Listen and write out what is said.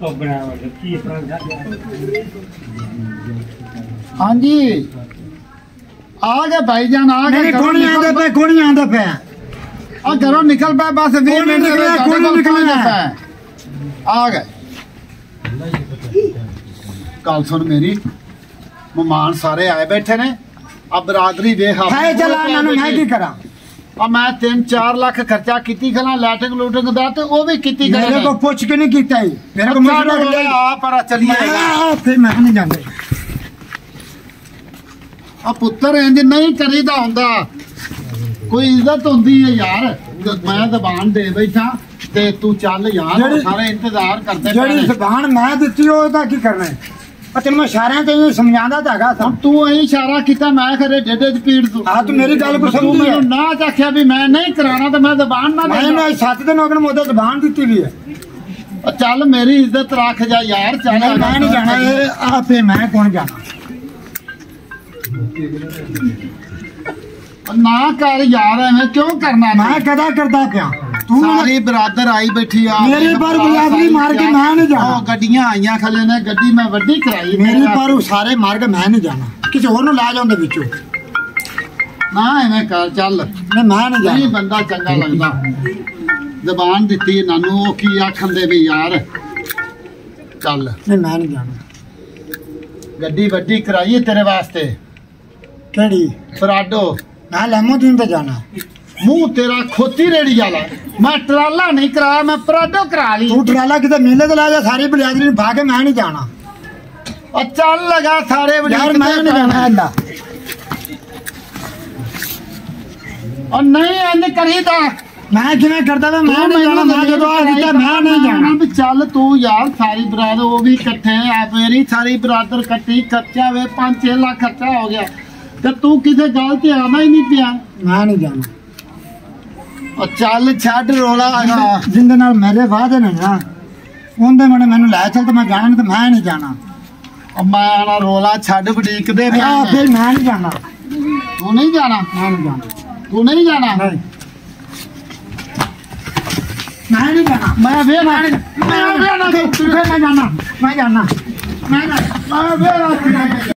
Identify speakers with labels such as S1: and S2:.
S1: हाँ जी आ गए भाईजान आ गए।
S2: कौन आंदा पे
S1: घरों निकल पाए बस 20 मिनट आ गए। गल सुन मेरी मेहमान सारे आए बैठे ने अब बरादरी वेख अब मैं 3-4 लाख खर्चा की खला लैटिंग लूटिंग दा ते वो भी की
S2: मेरे को पुछ के नहीं कीता ही मेरे को
S1: आ पर चलिए
S2: फिर मैं नहीं जांदे
S1: आ पुत्र इंज नहीं करीदा हुंदा कोई इज्जत होंदी है यार। मैं जबान दे बैठा ते तू चल यार सारे इंतजार करते
S2: जेड़ी जबान मैं दित्ती ओदा की करना है तेन मैं इशारे ते समझांदा था
S1: तू अही इशारा किया मैं खरे डेडे च पीड़ तू
S2: हां तू मेरी गल को समझी है
S1: ना आख्या भी मैं नहीं कराना तो मैं जबान ना
S2: मैं 7 दिन हो गए मोदे जबान दित्ती भी है।
S1: चल मेरी इज्जत रख जा यार चल
S2: मैं नहीं जाना ये आपे मैं कौन जाना
S1: ना कर यार एवें क्यों करना
S2: मैं कदा करदा पिया तू
S1: सारी बरादर आई बैठी आ
S2: मेरे पर बिरादरी मार के मैं नहीं जाना
S1: गड्डियां आईयां खले ने गड्डी मैं वड्डी कराई
S2: मेरे पर सारे मार के मैं नहीं जाना किसी और नु ला जांदे विचों
S1: ना एवें कर चल
S2: मैं नहीं जाना
S1: बंदा चंगा लगदा जबान दित्ती नानू की आखन दे भी यार चल
S2: मैं नहीं जाना
S1: गड्डी वड्डी कराई तेरे वास्ते
S2: केड़ी
S1: फराडो
S2: मैं लेमो दिन ते जाना
S1: मुंह तेरा खोती रेड़ी वाला मैं ट्राला नहीं कराया मैं पराडो करा ली
S2: तू ट्राला किते मेले ते ला जा सारी बिरादरी भागे मैं नहीं जाना
S1: और चल लगा सारे
S2: यार मैं नहीं जाना अल्लाह
S1: और नहीं इंज करीदा
S2: मैं किवें करदा वे मैं नहीं जाना मैं जदों आ दिता मैं नहीं जाना
S1: चल तू यार सारी बरादर वो भी इकट्ठे आप मेरी सारी बरादर इकट्ठी खर्चा वे 5-6 लाख खर्चा हो गया तो तू किसी गल ते आना ही नहीं पिया
S2: मैं नहीं जाना
S1: और चल छड़ रोला
S2: जिंदे नाल मेरे वादे ने ना उनदे मने मैनू लै चल तो मैं जाना नहीं तो मैं नहीं जाना
S1: और मैं आना रोला छड़ बड़ीक दे
S2: फिर मैं नहीं जाना
S1: तू नहीं जाना
S2: मैं नहीं जाना
S1: तू नहीं जाना
S2: मैं नहीं जाना मैं जाना मैं जाना मैं जाना